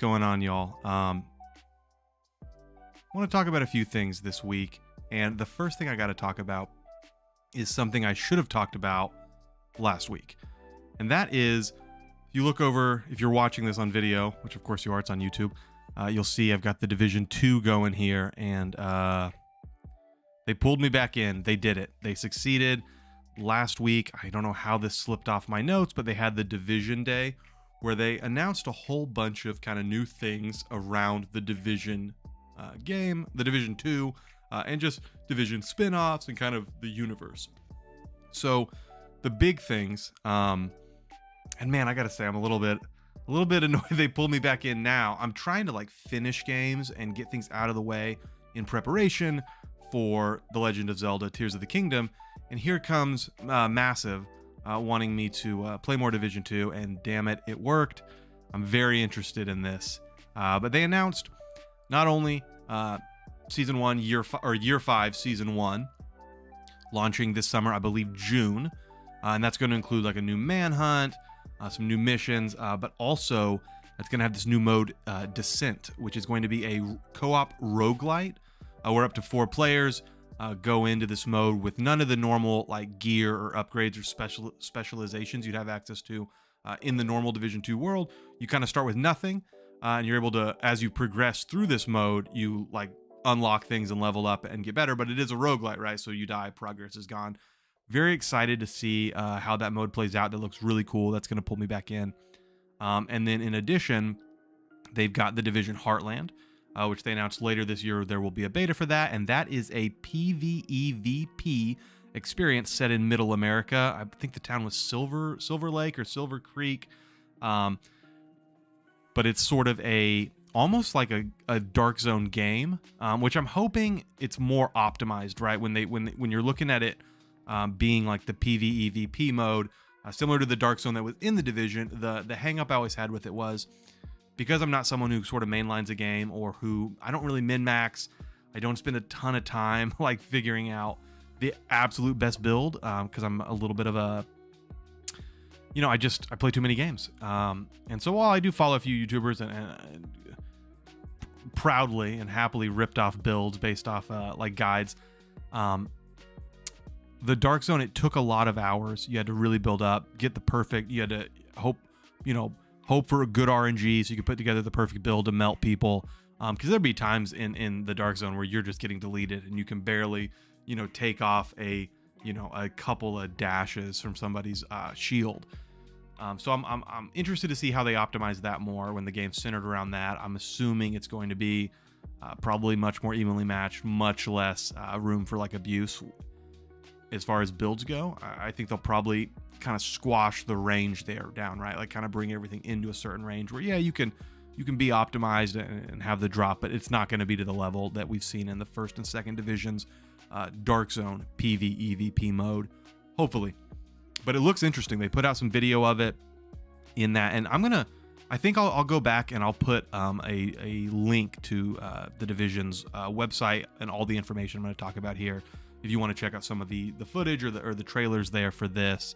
going on, y'all? I want to talk about a few things this week, and the first thing I got to talk about is something I should have talked about last week, and that is, you look over, if you're watching this on video, which of course you are, it's on YouTube, you'll see I've got the Division 2 going here, and they pulled me back in. They did it. They succeeded last week. I don't know how this slipped off my notes, but they had the Division Day, where they announced a whole bunch of kind of new things around the Division game, the Division 2, and just Division spin-offs and kind of the universe. So the big things, and man, I gotta say, I'm a little bit annoyed they pulled me back in now. I'm trying to like finish games and get things out of the way in preparation for The Legend of Zelda Tears of the Kingdom, and here comes Massive wanting me to play more Division 2, and damn it, it worked. I'm very interested in this. But they announced not only Season 1, Year 5, Season 1, launching this summer, I believe June, and that's going to include like a new manhunt, some new missions, but also it's going to have this new mode, Descent, which is going to be a co-op roguelite, where up to 4 players go into this mode with none of the normal like gear or upgrades or specializations you'd have access to in the normal Division 2 world. You kind of start with nothing, and you're able to, as you progress through this mode, you like unlock things and level up and get better, but it is a roguelite, right? So you die, progress is gone. Very excited to see how that mode plays out. That looks really cool. That's going to pull me back in. And then in addition, they've got the Division Heartland, which they announced later this year. There will be a beta for that, and that is a PvEVP experience set in Middle America. I think the town was Silver Lake or Silver Creek, but it's sort of almost like a Dark Zone game, which I'm hoping it's more optimized, right? When you're looking at it being like the PvEVP mode, similar to the Dark Zone that was in the Division, the hang up I always had with it was, because I'm not someone who sort of mainlines a game, or who I don't really min-max, I don't spend a ton of time like figuring out the absolute best build, because I'm a little bit of a, I play too many games. And so while I do follow a few YouTubers and proudly and happily ripped off builds based off like guides, the Dark Zone, it took a lot of hours. You had to really build up, get the perfect, you had to hope for a good RNG so you could put together the perfect build to melt people. Because there'd be times in the Dark Zone where you're just getting deleted and you can barely, take off a couple of dashes from somebody's shield. So I'm interested to see how they optimize that more when the game's centered around that. I'm assuming it's going to be probably much more evenly matched, much less room for like abuse as far as builds go. I think they'll probably kind of squash the range there down, right? Like kind of bring everything into a certain range where, yeah, you can be optimized and have the drop, but it's not going to be to the level that we've seen in the first and second divisions, Dark Zone PvEVP mode, hopefully. But it looks interesting. They put out some video of it in that, and I think I'll go back and I'll put a link to the Division's website and all the information I'm going to talk about here, if you want to check out some of the footage or the trailers there for this.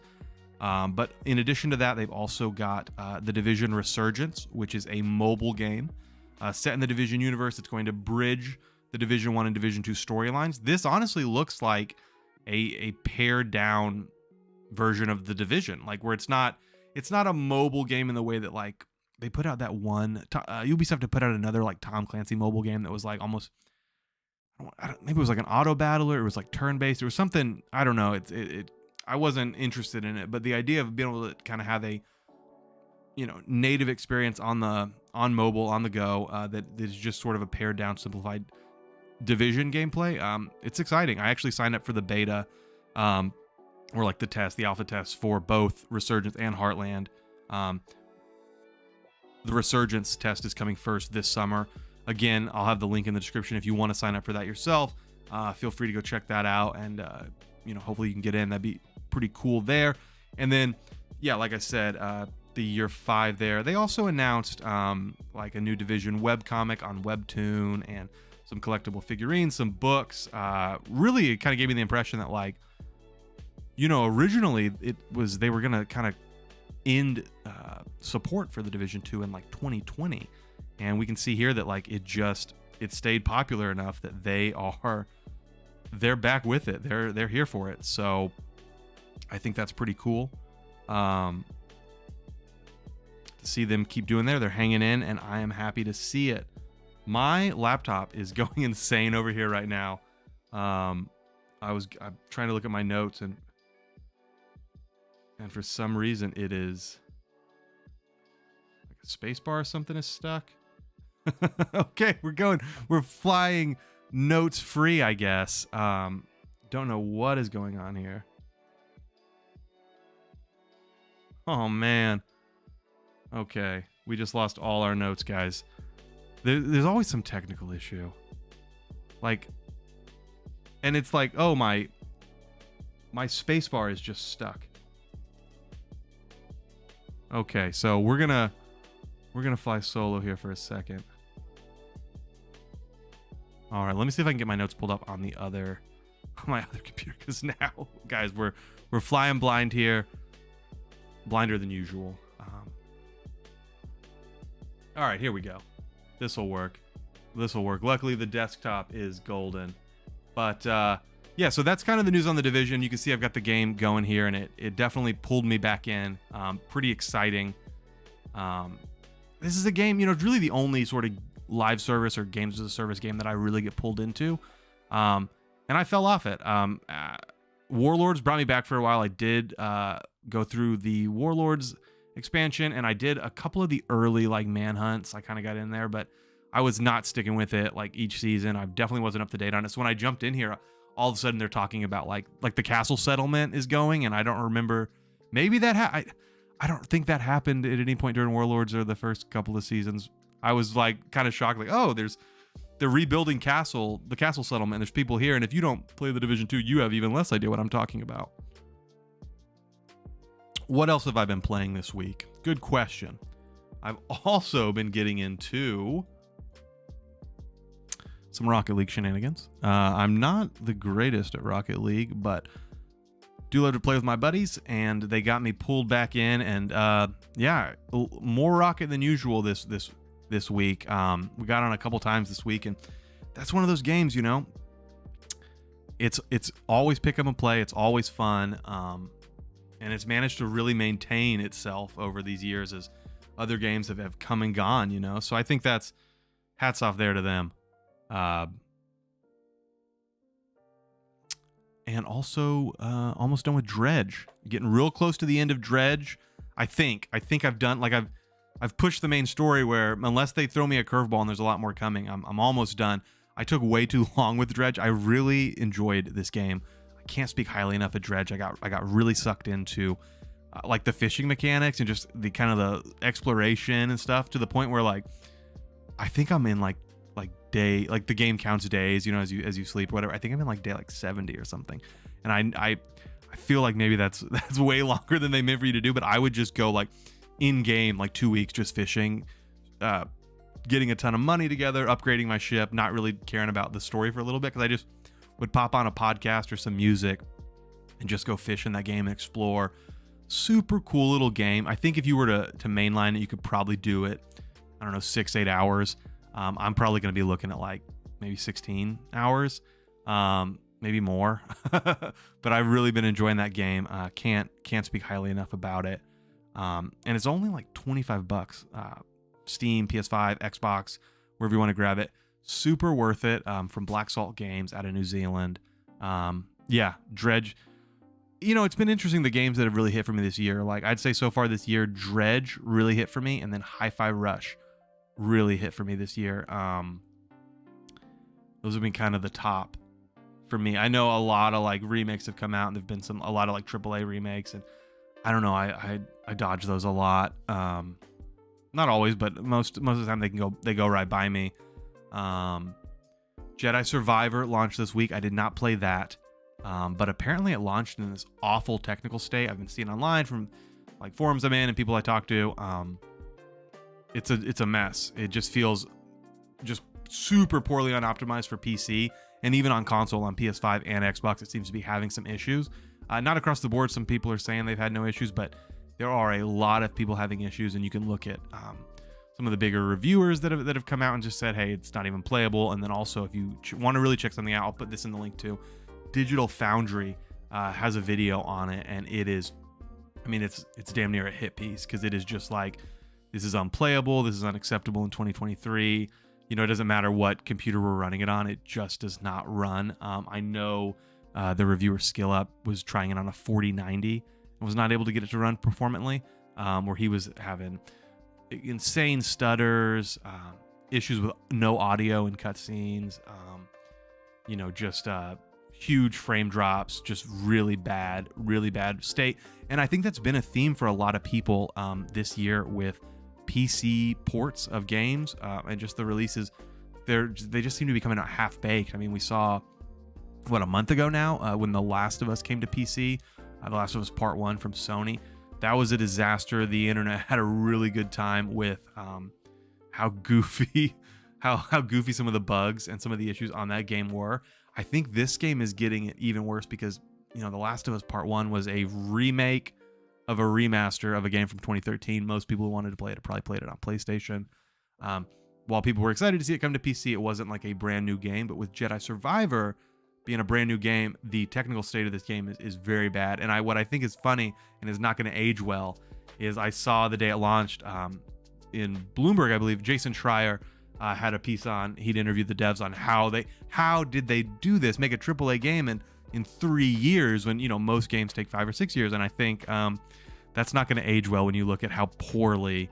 But in addition to that, they've also got the Division Resurgence, which is a mobile game set in the Division universe. It's going to bridge the Division 1 and Division 2 storylines. This honestly looks like a pared down version of the Division, like where it's not a mobile game in the way that like they put out that one Ubisoft to put out another like Tom Clancy mobile game that was like almost, maybe it was like an auto battler, it was like turn-based, it was something, I don't know, I wasn't interested in it, but the idea of being able to kind of have a native experience on mobile, on the go, that is just sort of a pared down, simplified Division gameplay, it's exciting. I actually signed up for the beta, or like the alpha test for both Resurgence and Heartland. The Resurgence test is coming first this summer. Again, I'll have the link in the description if you want to sign up for that yourself. Feel free to go check that out, and hopefully you can get in. That'd be pretty cool there. And then, yeah, like I said, the Year 5 there. They also announced like a new Division webcomic on Webtoon and some collectible figurines, some books. Really, it kind of gave me the impression that like, originally they were gonna kind of end support for the Division 2 in like 2020, And we can see here that like it stayed popular enough that they're back with it. They're here for it. So I think that's pretty cool. To see them keep doing they're hanging in, and I am happy to see it. My laptop is going insane over here right now. I'm trying to look at my notes, and for some reason it is like a space bar or something is stuck. Okay, we're flying notes free, I guess. Don't know what is going on here. Oh man. Okay, we just lost all our notes, guys. There's always some technical issue. Like, and it's like, oh, my space bar is just stuck. Okay, so we're gonna fly solo here for a second. All right, let me see if I can get my notes pulled up on my other computer, because now, guys, we're flying blind here, blinder than usual. All right, here we go. This will work. Luckily, the desktop is golden. But yeah, so that's kind of the news on the Division. You can see I've got the game going here, and it definitely pulled me back in. Pretty exciting. This is a game, really the only sort of live service or games as a service game that I really get pulled into. And I fell off it. Warlords brought me back for a while. I did go through the Warlords expansion, and I did a couple of the early like manhunts. I kind of got in there, but I was not sticking with it like each season. I definitely wasn't up to date on it. So when I jumped in here, all of a sudden they're talking about like the castle settlement is going, and I don't remember. Maybe that I don't think that happened at any point during Warlords or the first couple of seasons. I was like kind of shocked, like, oh, they're rebuilding the castle settlement. There's people here, and if you don't play the Division 2, you have even less idea what I'm talking about. What else have I been playing this week? Good question. I've also been getting into some Rocket League shenanigans. I'm not the greatest at Rocket League, but do love to play with my buddies, and they got me pulled back in. And yeah, more Rocket than usual this week. We got on a couple times this week, and that's one of those games, it's always pick up and play. It's always fun. And it's managed to really maintain itself over these years as other games have come and gone, So I think that's hats off there to them. And also almost done with Dredge. Getting real close to the end of Dredge. I think I've done, like, I've pushed the main story where, unless they throw me a curveball and there's a lot more coming, I'm almost done. I took way too long with Dredge. I really enjoyed this game. I can't speak highly enough of Dredge. I got really sucked into like the fishing mechanics and just the kind of the exploration and stuff, to the point where like I think I'm in like day, like the game counts days, as you sleep or whatever. I think I'm in like day like 70 or something, and I feel like maybe that's way longer than they meant for you to do. But I would just go like in game like 2 weeks just fishing, getting a ton of money together, upgrading my ship, not really caring about the story for a little bit, because I just would pop on a podcast or some music and just go fish in that game and explore. Super cool little game. I think if you were to mainline it, you could probably do it, I don't know, 6-8 hours. I'm probably going to be looking at like maybe 16 hours, maybe more. But I've really been enjoying that game. Can't speak highly enough about it. And it's only like $25. Steam, PS5, Xbox, wherever you want to grab it. Super worth it. From Black Salt Games out of New Zealand. Yeah, Dredge. It's been interesting, the games that have really hit for me this year. Like, I'd say so far this year, Dredge really hit for me, and then Hi-Fi Rush really hit for me this year. Those have been kind of the top for me. I know a lot of like remakes have come out, and there've been a lot of like AAA remakes, and I don't know, I dodge those a lot. Not always, but most of the time they go right by me. Jedi Survivor launched this week. I did not play that, but apparently it launched in this awful technical state. I've been seeing online from like forums I'm in and people I talk to. It's a mess. It just feels just super poorly unoptimized for PC, and even on console, on PS5 and Xbox, it seems to be having some issues. Not across the board. Some people are saying they've had no issues, but there are a lot of people having issues, and you can look at some of the bigger reviewers that have come out and just said, hey, it's not even playable. And then also, if you want to really check something out, I'll put this in the link too. Digital Foundry has a video on it, and it is, I mean, it's damn near a hit piece, because it is just like, this is unplayable, this is unacceptable in 2023. You know, it doesn't matter what computer we're running it on, it just does not run. I know the reviewer Skill Up was trying it on a 4090 and was not able to get it to run performantly, where he was having insane stutters, issues with no audio in cutscenes, you know, just huge frame drops, just really bad state. And I think that's been a theme for a lot of people this year with PC ports of games, and just the releases. They just seem to be coming out half-baked. I mean, we saw, what, a month ago now, when The Last of Us came to PC, The Last of Us Part 1 from Sony. That was a disaster. The internet had a really good time with how goofy some of the bugs and some of the issues on that game were. I think this game is getting it even worse, because, you know, The Last of Us Part 1 was a remake of a remaster of a game from 2013. Most people who wanted to play it probably played it on PlayStation. While people were excited to see it come to PC, it wasn't like a brand new game. But with Jedi Survivor being a brand new game, the technical state of this game is very bad. And what I think is funny and is not going to age well is, I saw the day it launched in Bloomberg, I believe, Jason Schreier had a piece on, he'd interviewed the devs on how did they do this, make a AAA game in 3 years, when, you know, most games take 5 or 6 years. And I think that's not going to age well when you look at how poorly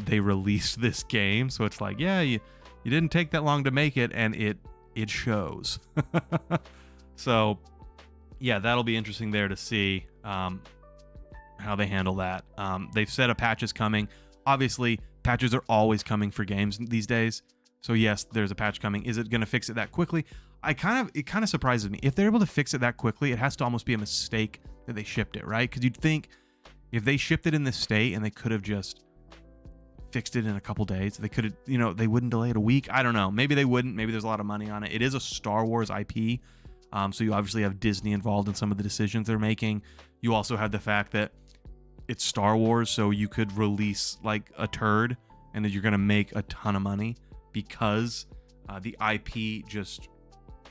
they released this game. So it's like, yeah, you didn't take that long to make it, and it shows. So yeah, that'll be interesting there to see how they handle that. They've said a patch is coming. Obviously, patches are always coming for games these days. So yes, there's a patch coming. Is it going to fix it that quickly? It kind of surprises me. If they're able to fix it that quickly, it has to almost be a mistake that they shipped it, right? Because you'd think if they shipped it in this state and they could have just fixed it in a couple days, they could have, you know, they wouldn't delay it a week. I don't know. Maybe they wouldn't. Maybe there's a lot of money on it. It is a Star Wars IP. So you obviously have Disney involved in some of the decisions they're making. You also have the fact that it's Star Wars, so you could release like a turd and that you're going to make a ton of money, because the IP just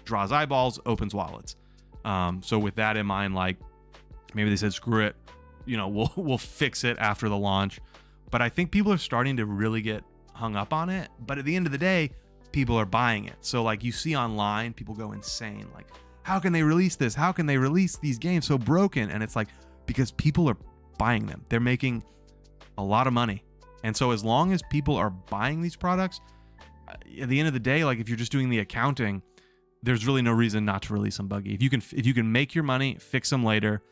draws eyeballs, opens wallets. So with that in mind, like, maybe they said, screw it, you know, we'll fix it after the launch. But I think people are starting to really get hung up on it. But at the end of the day, people are buying it. So like, you see online, people go insane. Like, how can they release this? How can they release these games so broken? And it's like, because people are buying them. They're making a lot of money. And so as long as people are buying these products, at the end of the day, like, if you're just doing the accounting, there's really no reason not to release them buggy. If you can make your money, fix them later,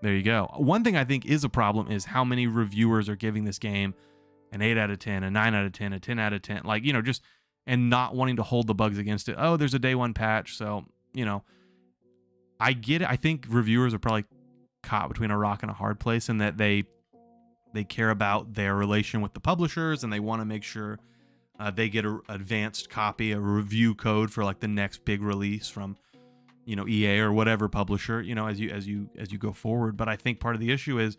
there you go. One thing I think is a problem is how many reviewers are giving this game an 8 out of 10, a 9 out of 10, a 10 out of 10, like, you know, just, and not wanting to hold the bugs against it. Oh, there's a day one patch. So, you know, I get it. I think reviewers are probably caught between a rock and a hard place, in that they care about their relation with the publishers, and they want to make sure they get an advanced copy, a review code for like the next big release from, you know, EA or whatever publisher, you know, as you go forward. But I think part of the issue is,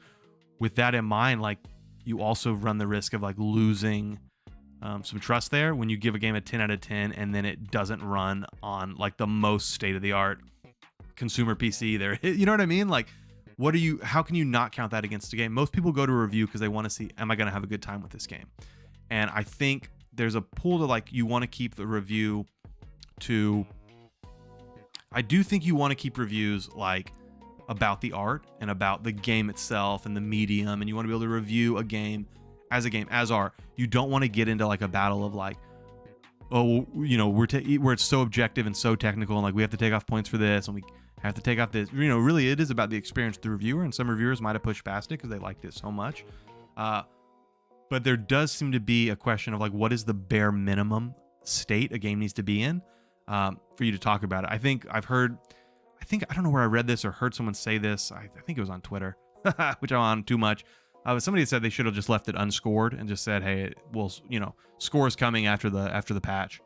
with that in mind, like, you also run the risk of like losing some trust there when you give a game a 10 out of 10 and then it doesn't run on like the most state-of-the-art consumer PC there. You know what I mean? Like, how can you not count that against a game? Most people go to a review because they want to see, am I going to have a good time with this game? And I think there's a pull to, like, you want to keep the review to, I do think you want to keep reviews like about the art and about the game itself and the medium, and you want to be able to review a game as art. You don't want to get into like a battle of like, oh, you know, where it's so objective and so technical, and like, we have to take off points for this and we have to take off this. You know, really, it is about the experience of the reviewer, and some reviewers might have pushed past it because they liked it so much. But there does seem to be a question of like, what is the bare minimum state a game needs to be in for you to talk about it. I don't know where I read this or heard someone say this. I think it was on Twitter, which I'm on too much. Somebody said they should have just left it unscored and just said, hey, well, you know, scores coming after the patch.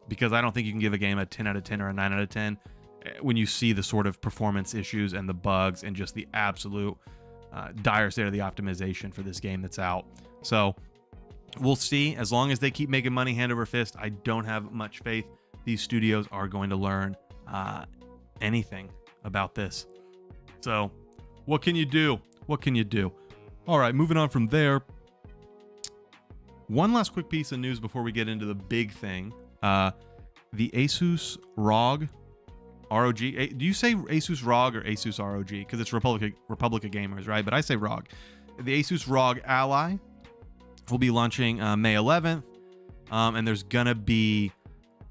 Because I don't think you can give a game a 10 out of 10 or a 9 out of 10 when you see the sort of performance issues and the bugs and just the absolute dire state of the optimization for this game that's out. So we'll see. As long as they keep making money hand over fist, I don't have much faith these studios are going to learn anything about this. So what can you do? What can you do? All right, moving on from there. One last quick piece of news before we get into the big thing. The Asus ROG Do you say Asus ROG or Asus ROG? Because it's Republic of Gamers, right? But I say ROG. The Asus ROG Ally will be launching May 11th. And there's going to be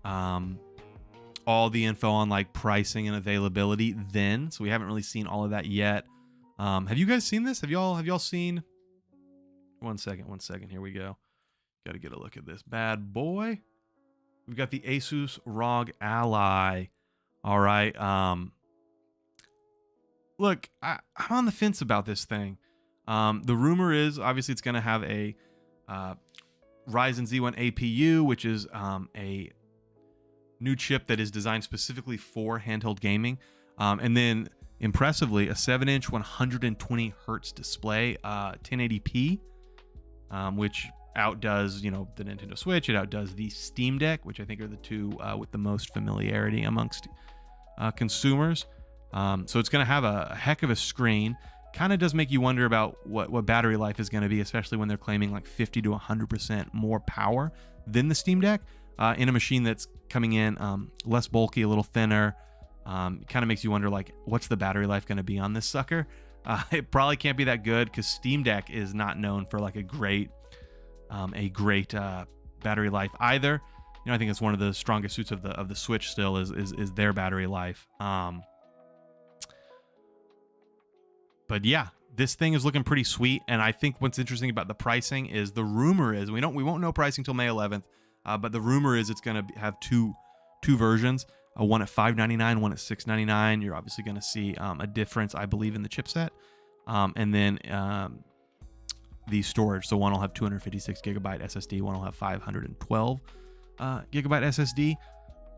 all the info on like pricing and availability then. So we haven't really seen all of that yet. Have you guys seen this? Have y'all seen? One second. Here we go. Got to get a look at this bad boy. We've got the Asus ROG Ally. All right. Look, I'm on the fence about this thing. The rumor is obviously it's going to have a Ryzen Z1 APU, which is a new chip that is designed specifically for handheld gaming. And then impressively, a 7-inch 120 hertz display, 1080p, which outdoes, the Nintendo Switch. It outdoes the Steam Deck, which I think are the two with the most familiarity amongst consumers. So it's going to have a heck of a screen. Kind of does make you wonder about what battery life is going to be, especially when they're claiming like 50 to 100% more power than the Steam Deck in a machine that's coming in less bulky, a little thinner. It kind of makes you wonder, like, what's the battery life going to be on this sucker? It probably can't be that good because Steam Deck is not known for like a great battery life either. I think it's one of the strongest suits of the Switch still is their battery life. But yeah, this thing is looking pretty sweet. And I think what's interesting about the pricing is the rumor is we won't know pricing till May 11th. But the rumor is it's going to have two versions, one at $599, one at $699. You're obviously going to see a difference, I believe, in the chipset. And then the storage. So one will have 256 gigabyte SSD, one will have 512 gigabyte SSD.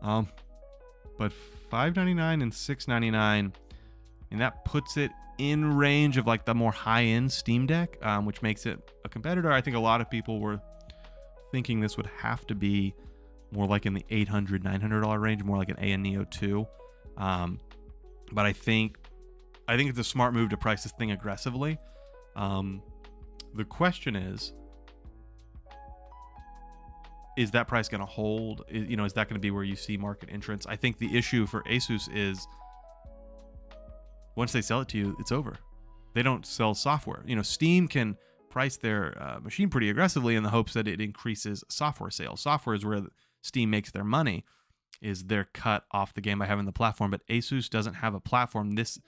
But $599 and $699, and that puts it in range of like the more high-end Steam Deck, which makes it a competitor. I think a lot of people were thinking this would have to be more like in the $800, $900 range, more like an AN Neo 2. But I think it's a smart move to price this thing aggressively. The question is that price going to hold? Is that going to be where you see market entrance? I think the issue for Asus is once they sell it to you, it's over. They don't sell software. Steam can price their machine pretty aggressively in the hopes that it increases software sales. Software is where Steam makes their money, is they're cut off the game by having the platform. But Asus doesn't have a platform. The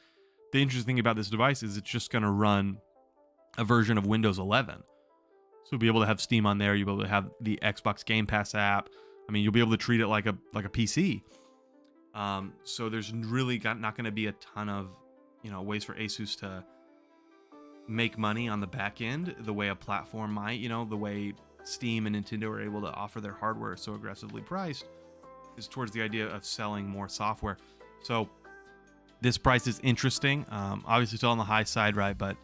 interesting thing about this device is it's just going to run a version of Windows 11. So you'll be able to have Steam on there. You'll be able to have the Xbox Game Pass app. I mean, you'll be able to treat it like a PC. So there's really not going to be a ton of ways for Asus to make money on the back end the way a platform might. The way Steam and Nintendo are able to offer their hardware so aggressively priced is towards the idea of selling more software. So this price is interesting. Obviously still on the high side, right? But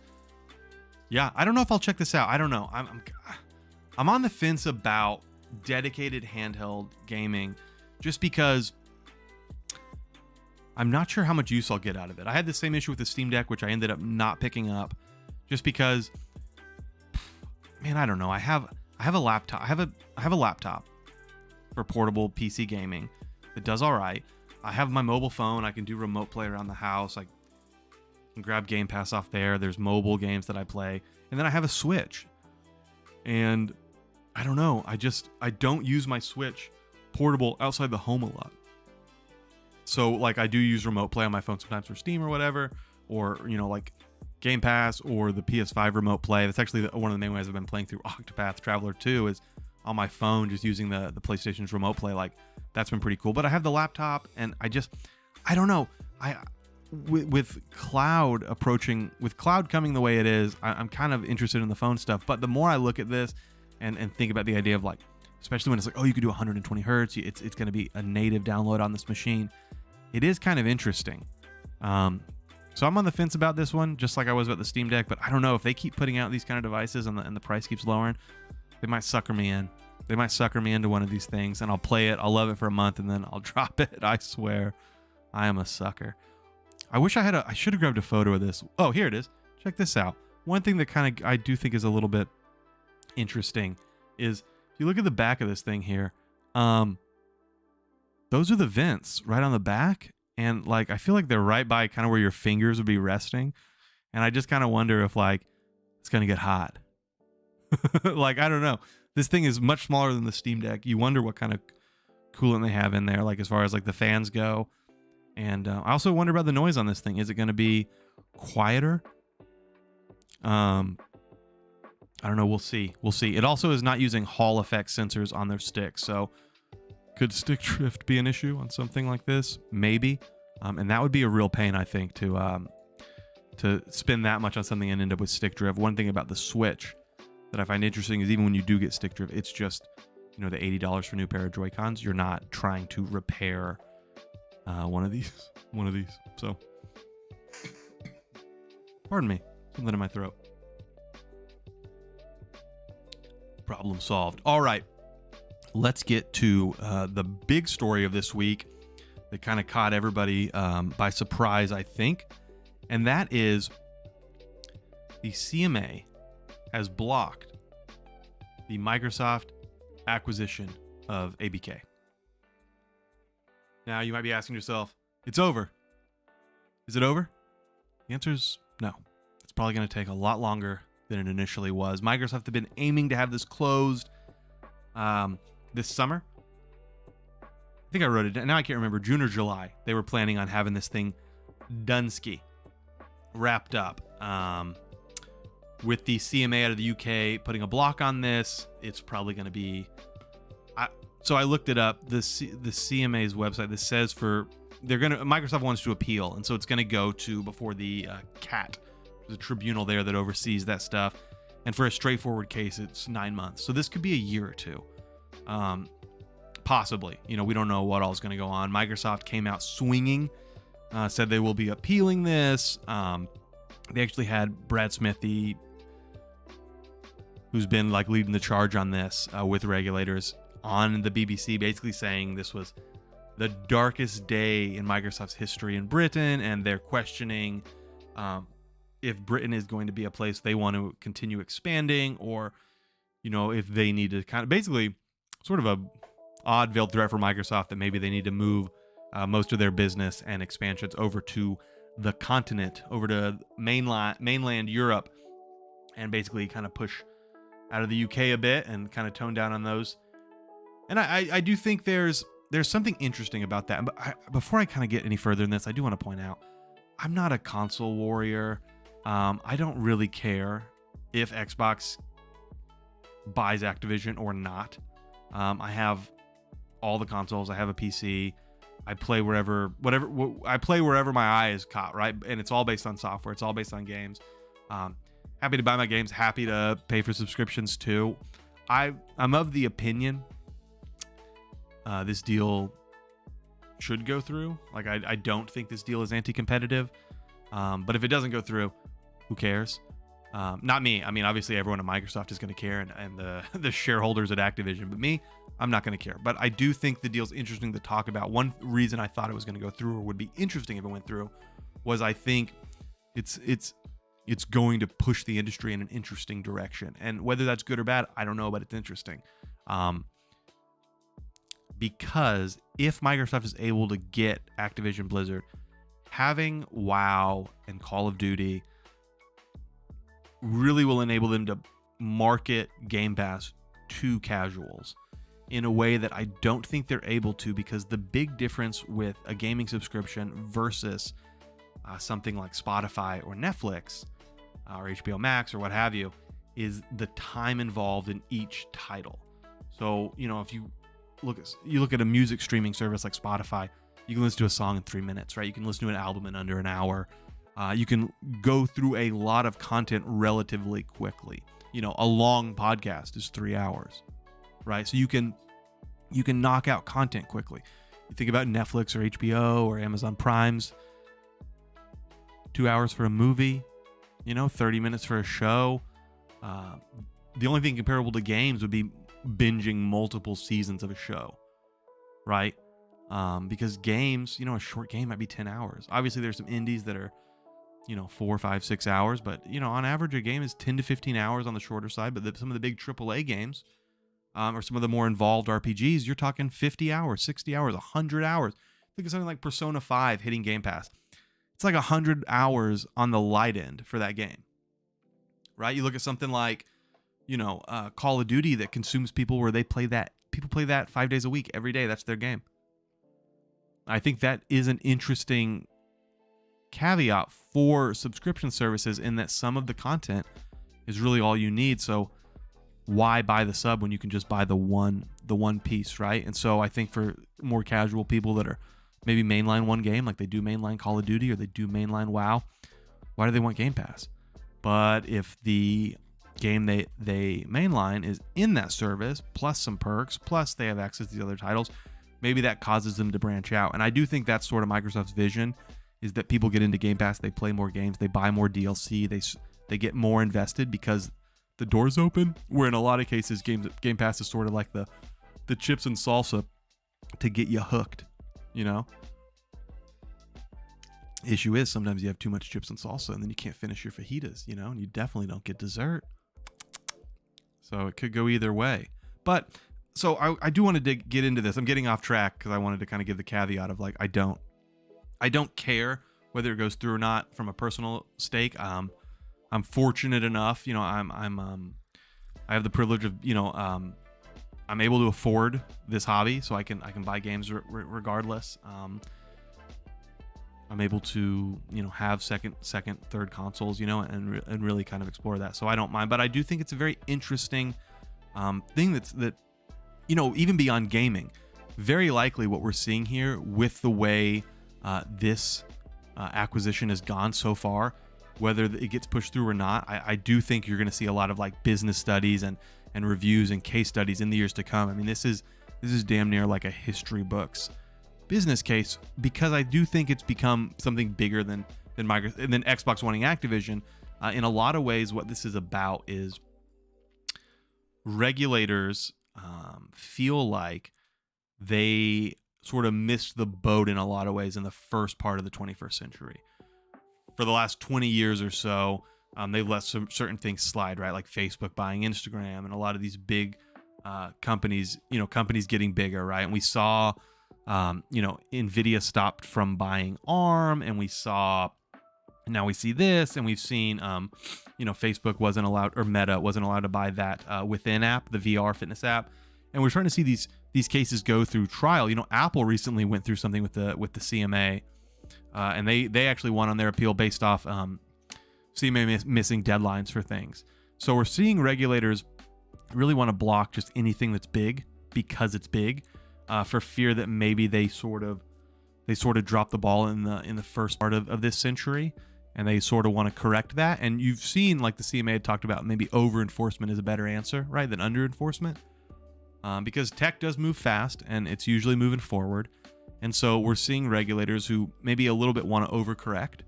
yeah, I don't know if I'll check this out. I don't know. I'm on the fence about dedicated handheld gaming just because I'm not sure how much use I'll get out of it. I had the same issue with the Steam Deck, which I ended up not picking up just because, man, I don't know. I have a laptop. I have a laptop for portable PC gaming that does all right. I have my mobile phone. I can do remote play around the house. I can grab Game Pass off there. There's mobile games that I play. And then I have a Switch. And I don't know. I don't use my Switch portable outside the home a lot. So like I do use remote play on my phone sometimes for Steam or whatever, or like Game Pass or the PS5 remote play. That's actually one of the main ways I've been playing through Octopath Traveler 2 is on my phone, just using the PlayStation's remote play. Like that's been pretty cool. But I have the laptop, and I don't know. With cloud coming the way it is, I'm kind of interested in the phone stuff. But the more I look at this and think about the idea of like, especially when it's like, oh, you could do 120 hertz, it's going to be a native download on this machine. It is kind of interesting. So I'm on the fence about this one, just like I was about the Steam Deck, but I don't know if they keep putting out these kind of devices and the price keeps lowering, they might sucker me in. They might sucker me into one of these things, and I'll play it, I'll love it for a month, and then I'll drop it. I swear, I am a sucker. I wish I should have grabbed a photo of this. Oh, here it is. Check this out. One thing that kind of I do think is a little bit interesting is if you look at the back of this thing here, those are the vents right on the back. And like, I feel like they're right by kind of where your fingers would be resting. And I just kind of wonder if like, it's going to get hot. Like, I don't know. This thing is much smaller than the Steam Deck. You wonder what kind of coolant they have in there, like as far as like the fans go. And I also wonder about the noise on this thing. Is it going to be quieter? I don't know. We'll see. We'll see. It also is not using Hall effect sensors on their stick. So could stick drift be an issue on something like this? Maybe. And that would be a real pain, I think, to spend that much on something and end up with stick drift. One thing about the Switch that I find interesting is even when you do get stick drift, it's just, you know, the $80 for a new pair of Joy-Cons. You're not trying to repair one of these. So, pardon me. Something in my throat. Problem solved. All right. Let's get to the big story of this week that kind of caught everybody by surprise, I think. And that is the CMA has blocked the Microsoft acquisition of ABK. Now, you might be asking yourself, it's over. Is it over? The answer is no. It's probably going to take a lot longer than it initially was. Microsoft had been aiming to have this closed this summer. I think I wrote it down. Now I can't remember. June or July. They were planning on having this thing Dunsky wrapped up. With the CMA out of the UK putting a block on this, it's probably going to be... So I looked it up. The CMA's website, this says Microsoft wants to appeal, and so it's going to go to before the CAT, the tribunal there that oversees that stuff. And for a straightforward case, it's 9 months. So this could be a year or two. Possibly. You know, we don't know what all is going to go on. Microsoft came out swinging, said they will be appealing this. They actually had Brad Smithy, who's been like leading the charge on this with regulators, on the BBC, basically saying this was the darkest day in Microsoft's history in Britain, and they're questioning if Britain is going to be a place they want to continue expanding, or, you know, if they need to kind of basically sort of a odd veiled threat for Microsoft that maybe they need to move most of their business and expansions over to the continent, over to mainland Europe, and basically kind of push out of the UK a bit and kind of tone down on those. And I do think there's something interesting about that. But before I kind of get any further in this, I do want to point out, I'm not a console warrior. I don't really care if Xbox buys Activision or not. I have all the consoles. I have a PC. I play wherever my eye is caught, right? And it's all based on software. It's all based on games. Happy to buy my games. Happy to pay for subscriptions too. I'm of the opinion this deal should go through. Like, I don't think this deal is anti-competitive. But if it doesn't go through, who cares? Not me. I mean, obviously everyone at Microsoft is going to care, and the shareholders at Activision, but me, I'm not going to care. But I do think the deal's interesting to talk about. One reason I thought it was going to go through, or would be interesting if it went through, was I think it's going to push the industry in an interesting direction. And whether that's good or bad, I don't know, but it's interesting. Because if Microsoft is able to get Activision Blizzard, having WoW and Call of Duty really will enable them to market Game Pass to casuals in a way that I don't think they're able to, because the big difference with a gaming subscription versus something like Spotify or Netflix or HBO Max or what have you is the time involved in each title. So, you know, if you look at a music streaming service like Spotify, you can listen to a song in 3 minutes, right? You can listen to an album in under an hour. You can go through a lot of content relatively quickly. You know, a long podcast is 3 hours, right? So you can knock out content quickly. You think about Netflix or HBO or Amazon Prime's 2 hours for a movie, 30 minutes for a show. The only thing comparable to games would be binging multiple seasons of a show, right? Because games, a short game might be 10 hours. Obviously, there's some indies that are, 4, 5, 6 hours, but, on average, a game is 10 to 15 hours on the shorter side. But some of the big AAA games, or some of the more involved RPGs, you're talking 50 hours, 60 hours, 100 hours. Think of something like Persona 5 hitting Game Pass. It's like 100 hours on the light end for that game, right? You look at something like, Call of Duty that consumes people where people play that 5 days a week, every day. That's their game. I think that is an interesting caveat for subscription services in that some of the content is really all you need. So why buy the sub when you can just buy the one piece, right? And so I think for more casual people that are maybe mainline one game, like they do mainline Call of Duty or they do mainline WoW, why do they want Game Pass? But if the game they mainline is in that service, plus some perks, plus they have access to these other titles, maybe that causes them to branch out. And I do think that's sort of Microsoft's vision, is that people get into Game Pass, they play more games, they buy more DLC, they get more invested because the door's open. Where in a lot of cases, Game Pass is sort of like the chips and salsa to get you hooked, Issue is sometimes you have too much chips and salsa and then you can't finish your fajitas, and you definitely don't get dessert. So it could go either way. But so I do want to get into this. I'm getting off track because I wanted to kind of give the caveat of like, I don't care whether it goes through or not from a personal stake. I'm fortunate enough, I have the privilege of, I'm able to afford this hobby, so I can buy games regardless. I'm able to, have second, third consoles, and really kind of explore that. So I don't mind, but I do think it's a very interesting thing that even beyond gaming, very likely what we're seeing here with the way this acquisition has gone so far, whether it gets pushed through or not, I do think you're going to see a lot of like business studies and reviews and case studies in the years to come. I mean, this is damn near like a history books business case, because I do think it's become something bigger than Xbox wanting Activision. In a lot of ways, what this is about is regulators feel like they sort of missed the boat in a lot of ways in the first part of the 21st century. For the last 20 years or so, they've let some certain things slide, right? Like Facebook buying Instagram and a lot of these big companies getting bigger, right? And we saw, NVIDIA stopped from buying ARM, and now we see this, and we've seen, Facebook wasn't allowed, or Meta wasn't allowed to buy that Within app, the VR fitness app. And we're starting to see these cases go through trial. Apple recently went through something with the CMA, and they actually won on their appeal based off CMA missing deadlines for things. So we're seeing regulators really want to block just anything that's big because it's big, for fear that maybe they sort of dropped the ball in the first part of this century, and they sort of want to correct that. And you've seen, like the CMA had talked about, maybe over enforcement is a better answer, right, than under enforcement, because tech does move fast and it's usually moving forward. And so we're seeing regulators who maybe a little bit want to overcorrect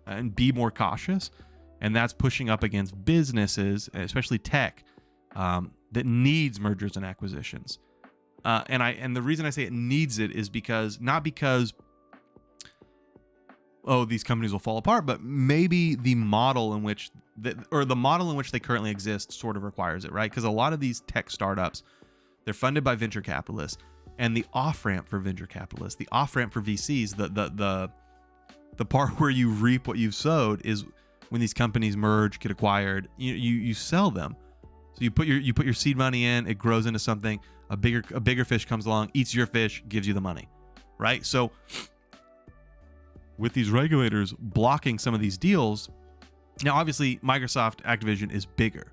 and be more cautious, and that's pushing up against businesses, especially tech, that needs mergers and acquisitions. And the reason I say it needs it is not because these companies will fall apart, but maybe the model in which they currently exist sort of requires it, right? Because a lot of these tech startups, they're funded by venture capitalists, and the off-ramp for venture capitalists, the off-ramp for VCs, the part where you reap what you've sowed is when these companies merge, get acquired, you sell them. So you put your seed money in, it grows into something, a bigger fish comes along, eats your fish, gives you the money, right? So with these regulators blocking some of these deals, now obviously Microsoft Activision is bigger,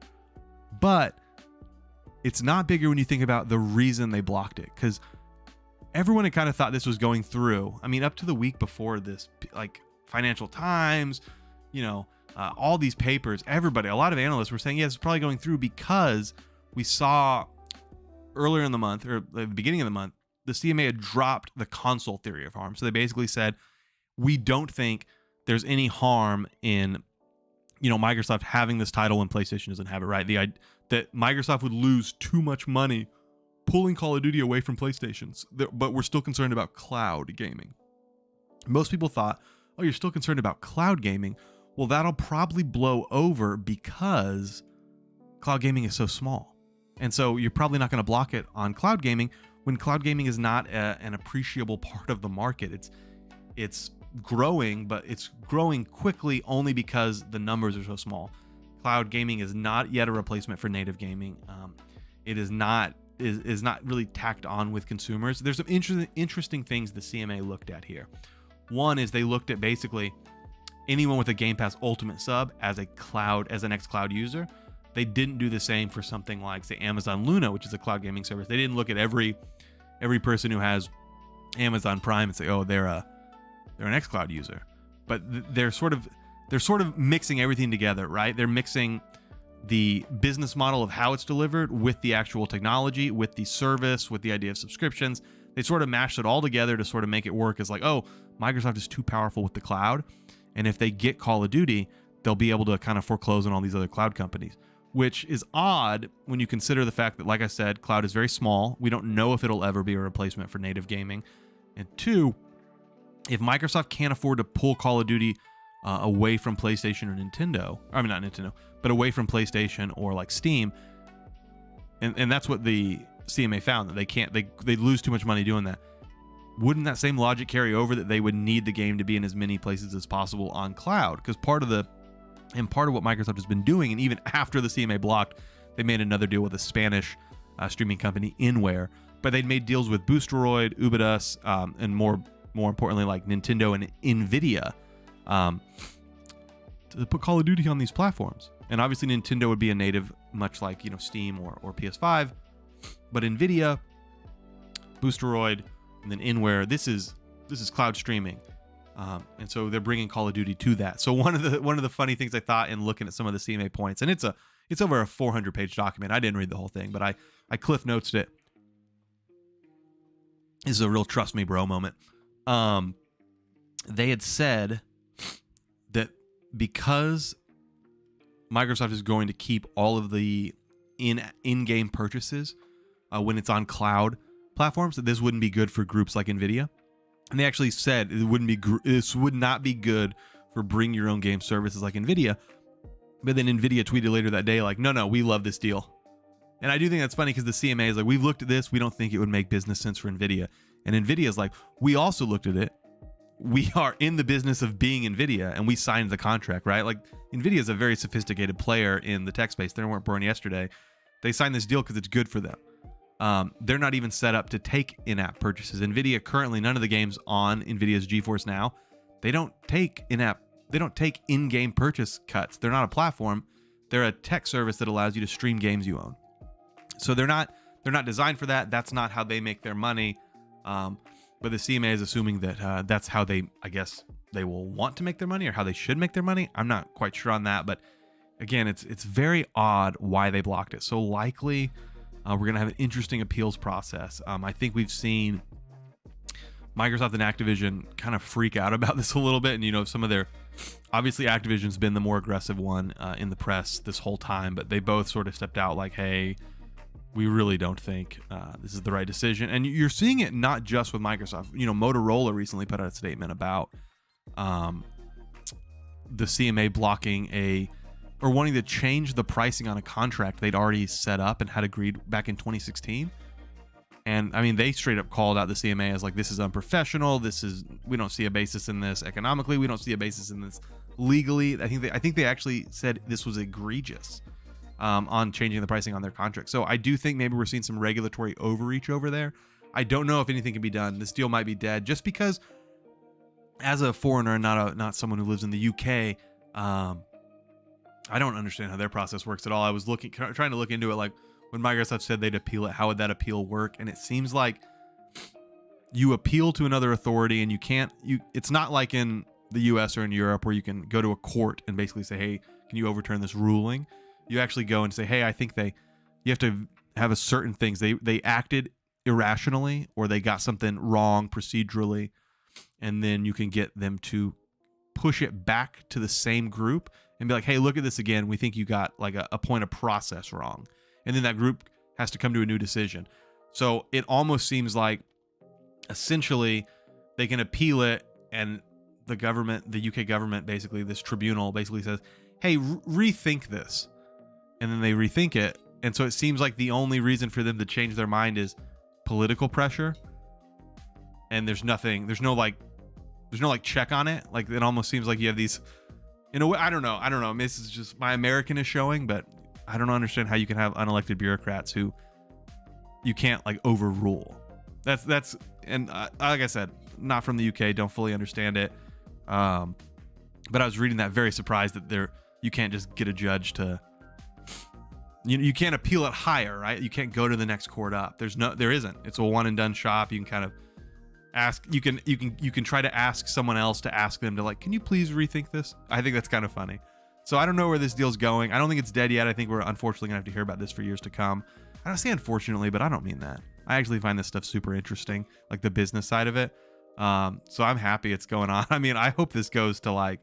but it's not bigger when you think about the reason they blocked it, because everyone had kind of thought this was going through. I mean, up to the week before this, like Financial Times, all these papers, everybody, a lot of analysts were saying, yes, it's probably going through, because we saw earlier in the month, or at the beginning of the month, the CMA had dropped the console theory of harm. So they basically said, we don't think there's any harm in, Microsoft having this title when PlayStation doesn't have it, right? That Microsoft would lose too much money pulling Call of Duty away from PlayStations, but we're still concerned about cloud gaming. Most people thought, oh, you're still concerned about cloud gaming. Well, that'll probably blow over because cloud gaming is so small. And so you're probably not going to block it on cloud gaming when cloud gaming is not an appreciable part of the market. It's growing, but it's growing quickly only because the numbers are so small. Cloud gaming is not yet a replacement for native gaming. It is not really tacked on with consumers. There's some interesting things the CMA looked at here. One is they looked at basically anyone with a Game Pass Ultimate sub as an xCloud user. They didn't do the same for something like, say, Amazon Luna, which is a cloud gaming service. They didn't look at every person who has Amazon Prime and say, oh, they're an xCloud user. But they're sort of mixing everything together, right? They're mixing the business model of how it's delivered with the actual technology, with the service, with the idea of subscriptions. They sort of mashed it all together to sort of make it work as like, oh, Microsoft is too powerful with the cloud. And if they get Call of Duty, they'll be able to kind of foreclose on all these other cloud companies, which is odd when you consider the fact that, like I said, cloud is very small. We don't know if it'll ever be a replacement for native gaming. And two, if Microsoft can't afford to pull Call of Duty away from PlayStation or Nintendo, I mean, not Nintendo, but away from PlayStation or like Steam, and that's what the CMA found, that they can't, they lose too much money doing that. Wouldn't that same logic carry over that they would need the game to be in as many places as possible on cloud? Because part of what Microsoft has been doing, and even after the CMA blocked, they made another deal with a Spanish streaming company, Inware, but they'd made deals with Boosteroid, Ubidus, and more importantly, like Nintendo and Nvidia, to put Call of Duty on these platforms. And obviously Nintendo would be a native, much like, Steam or PS5, but Nvidia, Boosteroid, and then Inware, this is cloud streaming. And so they're bringing Call of Duty to that. So one of the funny things I thought in looking at some of the CMA points, and it's over a 400-page document. I didn't read the whole thing, but I cliff notes it. This is a real trust me bro moment. They had said that because Microsoft is going to keep all of the in-game purchases when it's on cloud platforms, that this wouldn't be good for groups like Nvidia. And they actually said this would not be good for bring your own game services like Nvidia. But then Nvidia tweeted later that day like, no, we love this deal. And I do think that's funny because the CMA is like, we've looked at this, we don't think it would make business sense for Nvidia. And Nvidia is like, we also looked at it. We are in the business of being Nvidia, and we signed the contract, right? Like, Nvidia is a very sophisticated player in the tech space. They weren't born yesterday. They signed this deal because it's good for them. They're not even set up to take in-app purchases. Nvidia currently, none of the games on Nvidia's GeForce Now, they don't take in-game purchase cuts. They're not a platform. They're a tech service that allows you to stream games you own. So they're not designed for that. That's not how they make their money. But the CMA is assuming that that's how they will want to make their money, or how they should make their money. I'm not quite sure on that, but again, it's very odd why they blocked it. So likely we're going to have an interesting appeals process. I think we've seen Microsoft and Activision kind of freak out about this a little bit. And, some of their, obviously Activision's been the more aggressive one in the press this whole time, but they both sort of stepped out like, hey, we really don't think this is the right decision. And you're seeing it not just with Microsoft. Motorola recently put out a statement about the CMA blocking or wanting to change the pricing on a contract they'd already set up and had agreed back in 2016. And I mean, they straight up called out the CMA as like, this is unprofessional. We don't see a basis in this economically. We don't see a basis in this legally. I think they actually said this was egregious. On changing the pricing on their contract. So I do think maybe we're seeing some regulatory overreach over there. I don't know if anything can be done. This deal might be dead just because, as a foreigner and not someone who lives in the UK, I don't understand how their process works at all. I was trying to look into it, like when Microsoft said they'd appeal it, how would that appeal work? And it seems like you appeal to another authority, and it's not like in the US or in Europe where you can go to a court and basically say, hey, can you overturn this ruling? You actually go and say, hey, I think you have to have a certain things. They acted irrationally, or they got something wrong procedurally, and then you can get them to push it back to the same group and be like, hey, look at this again. We think you got like a point of process wrong. And then that group has to come to a new decision. So it almost seems like essentially they can appeal it, and the government, the UK government, basically this tribunal basically says, hey, rethink this. And then they rethink it. And so it seems like the only reason for them to change their mind is political pressure. And there's no check on it. Like, it almost seems like you have these, in a way, I don't know. I mean, this is just my American is showing, but I don't understand how you can have unelected bureaucrats who you can't like overrule. That's and like I said, not from the UK, don't fully understand it. But I was reading that, very surprised that you can't just get a judge to, you can't appeal it higher, right? You can't go to the next court up. There isn't. It's a one and done shop. You can kind of ask, you can try to ask someone else to ask them to like, can you please rethink this? I think that's kind of funny. So I don't know where this deal's going. I don't think it's dead yet. I think we're unfortunately gonna have to hear about this for years to come. I don't say unfortunately, but I don't mean that. I actually find this stuff super interesting, like the business side of it. So I'm happy it's going on. I mean, I hope this goes to like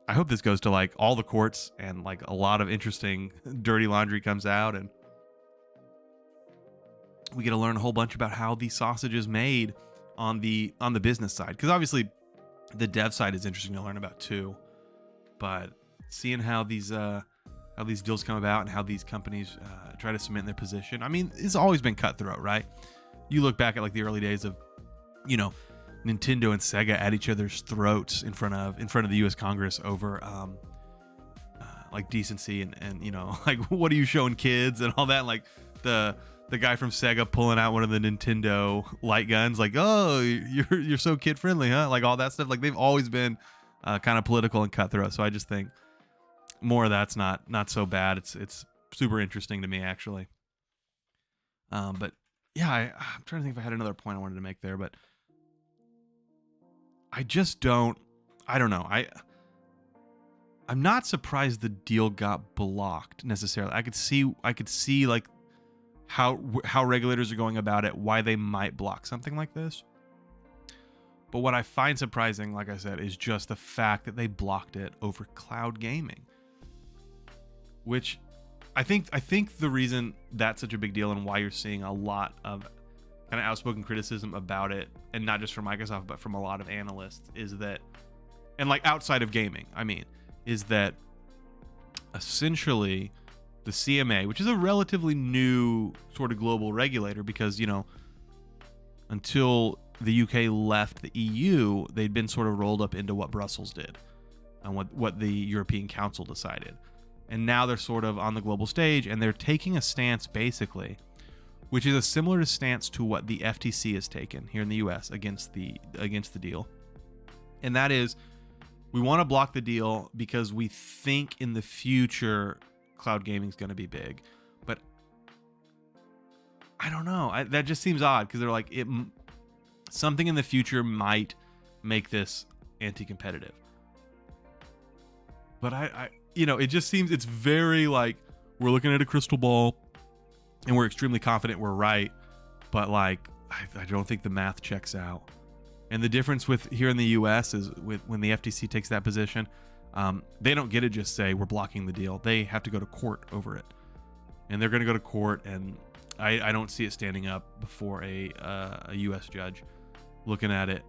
all the courts, and like a lot of interesting dirty laundry comes out, and we get to learn a whole bunch about how the sausage is made on the business side. Because obviously the dev side is interesting to learn about too, but seeing how these deals come about and how these companies try to cement their position. I mean, it's always been cutthroat, right? You look back at like the early days of, Nintendo and Sega at each other's throats in front of the U.S. Congress over like decency and like, what are you showing kids and all that. Like the guy from Sega pulling out one of the Nintendo light guns, like, oh, you're so kid friendly, huh? Like all that stuff. Like they've always been kind of political and cutthroat. So I just think more of that's not so bad. It's super interesting to me, actually. But yeah, I'm trying to think if I had another point I wanted to make there, but I don't know. I'm not surprised the deal got blocked necessarily. I could see like how regulators are going about it, why they might block something like this. But what I find surprising, like I said, is just the fact that they blocked it over cloud gaming. Which I think the reason that's such a big deal and why you're seeing a lot of kind of outspoken criticism about it, and not just from Microsoft, but from a lot of analysts, is that, and like outside of gaming, I mean, is that essentially the CMA, which is a relatively new sort of global regulator, because, until the UK left the EU, they'd been sort of rolled up into what Brussels did and what the European Council decided. And now they're sort of on the global stage, and they're taking a stance basically, which is a similar stance to what the FTC has taken here in the US against the deal. And that is, we want to block the deal because we think in the future cloud gaming is going to be big. But I don't know. That just seems odd, because they're like, something in the future might make this anti-competitive. But it just seems, it's very like, we're looking at a crystal ball and we're extremely confident we're right, but like, I don't think the math checks out. And the difference with here in the US is when the FTC takes that position, they don't get to just say we're blocking the deal. They have to go to court over it, and they're going to go to court. And I don't see it standing up before a US judge looking at it,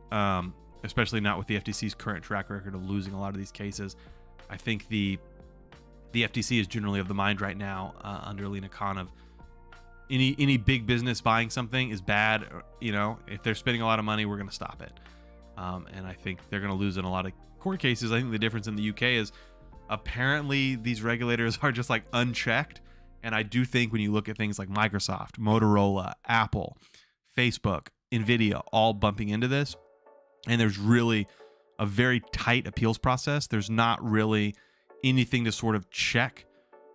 especially not with the FTC's current track record of losing a lot of these cases. I think the FTC is generally of the mind right now, under Lina Khan, of any big business buying something is bad. If they're spending a lot of money, we're going to stop it. And I think they're going to lose in a lot of court cases. I think the difference in the UK is apparently these regulators are just like unchecked. And I do think when you look at things like Microsoft, Motorola, Apple, Facebook, Nvidia, all bumping into this, and there's really a very tight appeals process. There's not really anything to sort of check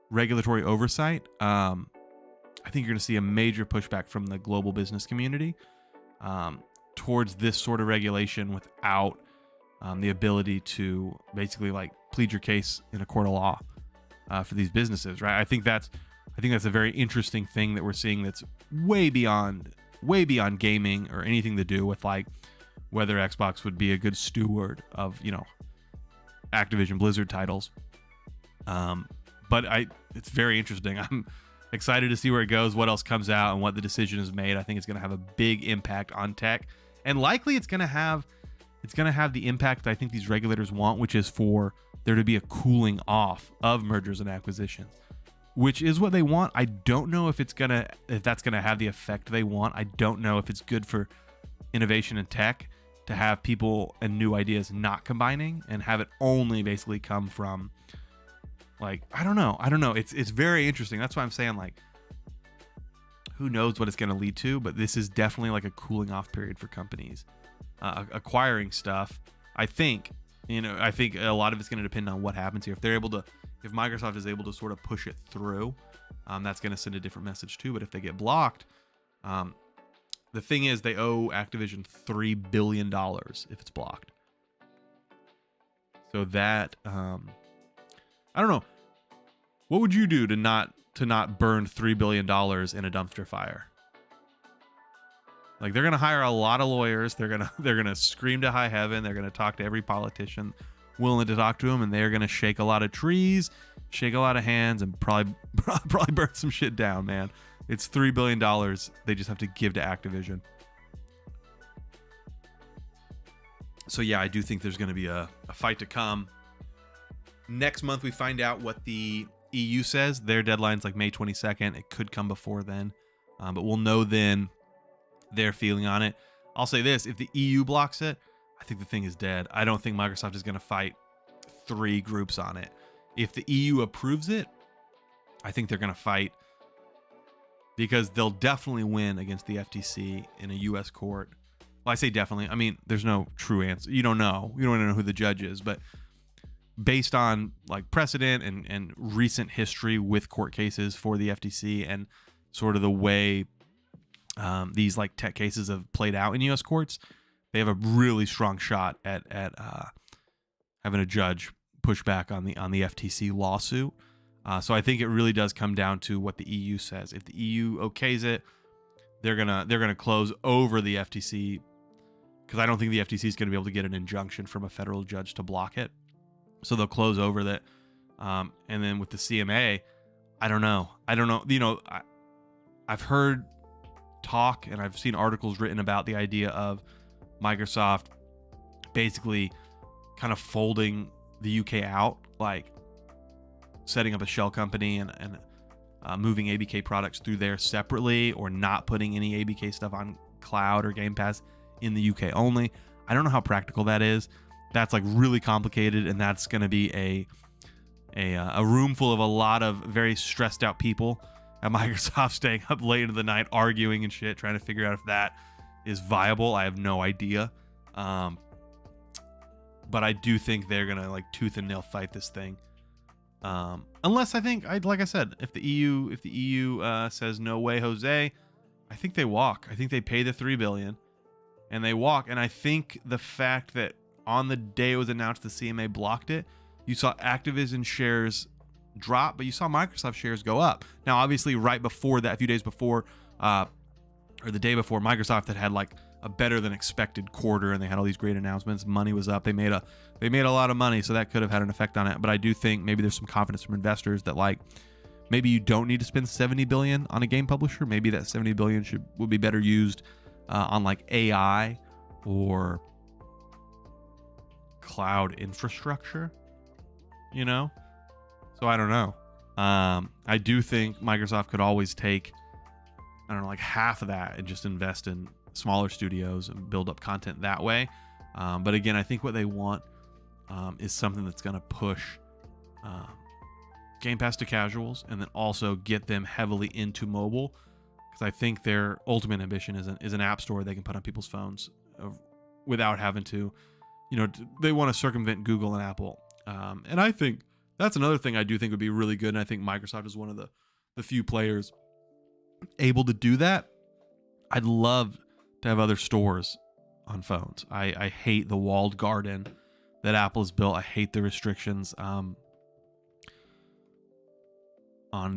regulatory oversight. I think you're going to see a major pushback from the global business community towards this sort of regulation without the ability to basically like plead your case in a court of law for these businesses, right? I think that's a very interesting thing that we're seeing that's way beyond gaming or anything to do with like whether Xbox would be a good steward of, Activision Blizzard titles. But it's very interesting. I'm excited to see where it goes, what else comes out, and what the decision is made. I think it's going to have a big impact on tech, and likely it's going to have the impact that I think these regulators want, which is for there to be a cooling off of mergers and acquisitions, which is what they want. I don't know if that's gonna have the effect they want. I don't know if it's good for innovation in tech to have people and new ideas not combining and have it only basically come from, like, I don't know. It's very interesting. That's why I'm saying, like, who knows what it's going to lead to, but this is definitely like a cooling off period for companies acquiring stuff. I think a lot of it's going to depend on what happens here. If Microsoft is able to sort of push it through, that's going to send a different message too. But if they get blocked, the thing is they owe Activision $3 billion if it's blocked. So that, I don't know. What would you do to not burn $3 billion in a dumpster fire? Like, they're gonna hire a lot of lawyers. They're gonna scream to high heaven. They're gonna talk to every politician willing to talk to them, and they're gonna shake a lot of trees, shake a lot of hands, and probably burn some shit down, man. It's $3 billion they just have to give to Activision. So yeah, I do think there's gonna be a fight to come. Next month we find out what the EU says. Their deadline's like May 22nd. It could come before then, but we'll know then their feeling on it. I'll say this: if the EU blocks it, I think the thing is dead. I don't think Microsoft is going to fight 3 groups on it. If the EU approves it, I think they're going to fight, because they'll definitely win against the FTC in a US court. Well, I say definitely. I mean, there's no true answer. You don't know. You don't know who the judge is, but based on like precedent and recent history with court cases for the FTC and sort of the way these like tech cases have played out in U.S. courts, they have a really strong shot at having a judge push back on the FTC lawsuit. So I think it really does come down to what the EU says. If the EU okays it, they're gonna close over the FTC, because I don't think the FTC is going to be able to get an injunction from a federal judge to block it. So they'll close over that. And then with the CMA, I don't know. I've heard talk and I've seen articles written about the idea of Microsoft basically kind of folding the UK out, like setting up a shell company and moving ABK products through there separately, or not putting any ABK stuff on cloud or Game Pass in the UK only. I don't know how practical that is. That's like really complicated, and that's going to be a room full of a lot of very stressed out people at Microsoft staying up late into the night arguing and shit, trying to figure out if that is viable. I have no idea. But I do think they're going to like tooth and nail fight this thing. Unless like I said, if the EU says no way, Jose, I think they walk. I think they pay the $3 billion and they walk. And I think the fact that on the day it was announced the CMA blocked it, you saw Activision shares drop, but you saw Microsoft shares go up. Now, obviously, right before that, a few days before, or the day before, Microsoft had like a better than expected quarter, and they had all these great announcements. Money was up. They made a lot of money, so that could have had an effect on it. But I do think maybe there's some confidence from investors that like maybe you don't need to spend $70 billion on a game publisher. Maybe that $70 billion would be better used on like AI or cloud infrastructure, So I don't know. I do think Microsoft could always take, I don't know, like half of that and just invest in smaller studios and build up content that way. But again, I think what they want is something that's going to push Game Pass to casuals, and then also get them heavily into mobile, because I think their ultimate ambition is an app store they can put on people's phones without having to, they want to circumvent Google and Apple. And I think that's another thing I do think would be really good. And I think Microsoft is one of the few players able to do that. I'd love to have other stores on phones. I hate the walled garden that Apple has built. I hate the restrictions on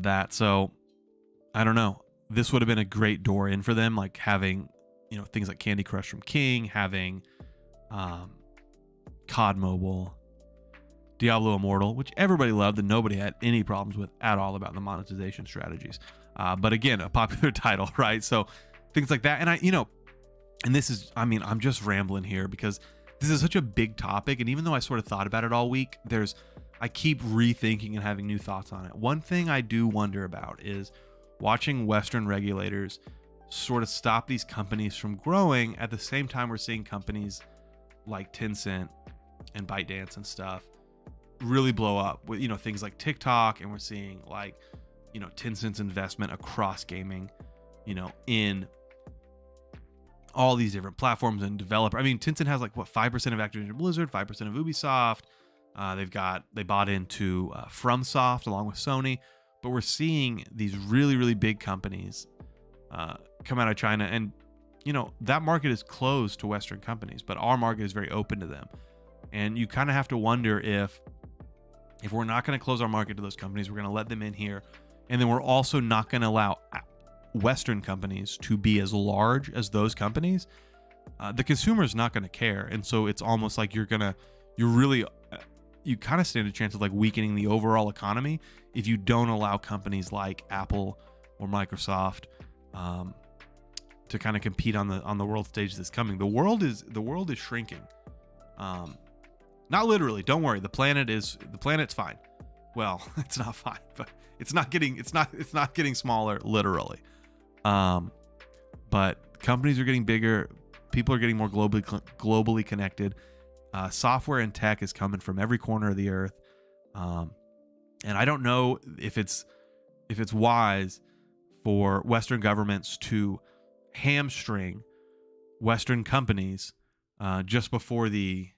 that. So I don't know. This would have been a great door in for them, like having, things like Candy Crush from King, having COD Mobile, Diablo Immortal, which everybody loved and nobody had any problems with at all about the monetization strategies. But again, a popular title, right? So things like that. And and this is, I'm just rambling here because this is such a big topic. And even though I sort of thought about it all week, I keep rethinking and having new thoughts on it. One thing I do wonder about is watching Western regulators sort of stop these companies from growing at the same time we're seeing companies like Tencent and ByteDance and stuff really blow up with, things like TikTok. And we're seeing like, Tencent's investment across gaming, in all these different platforms and developer. Tencent has like 5% of Activision Blizzard, 5% of Ubisoft. They bought into FromSoft along with Sony, but we're seeing these really, really big companies come out of China, and that market is closed to Western companies, but our market is very open to them. And you kind of have to wonder if we're not going to close our market to those companies, we're going to let them in here, and then we're also not going to allow Western companies to be as large as those companies. The consumer is not going to care, and so it's almost like you kind of stand a chance of like weakening the overall economy if you don't allow companies like Apple or Microsoft to kind of compete on the world stage that's coming. The world is shrinking. Not literally, don't worry. The planet's fine. Well, it's not fine, but it's not getting smaller literally. But companies are getting bigger, people are getting more globally connected. Software and tech is coming from every corner of the earth. And I don't know if it's wise for Western governments to hamstring Western companies just before the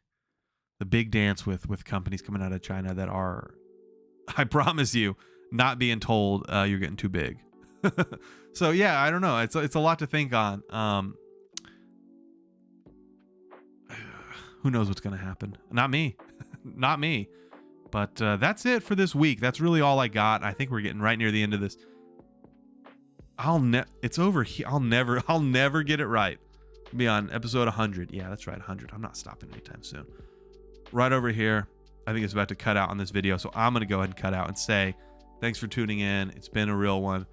big dance with companies coming out of China that are, I promise you, not being told you're getting too big. So yeah, I don't know. It's a lot to think on. Who knows what's going to happen? Not me. Not me. But that's it for this week. That's really all I got. I think we're getting right near the end of this. It's over here. I'll never get it right. I'll be on episode 100. Yeah, that's right, 100. I'm not stopping anytime soon. Right over here. I think it's about to cut out on this video, so I'm going to go ahead and cut out and say thanks for tuning in. It's been a real one.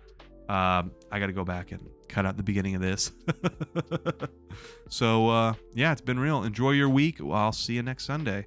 I got to go back and cut out the beginning of this. So, yeah, it's been real. Enjoy your week. I'll see you next Sunday.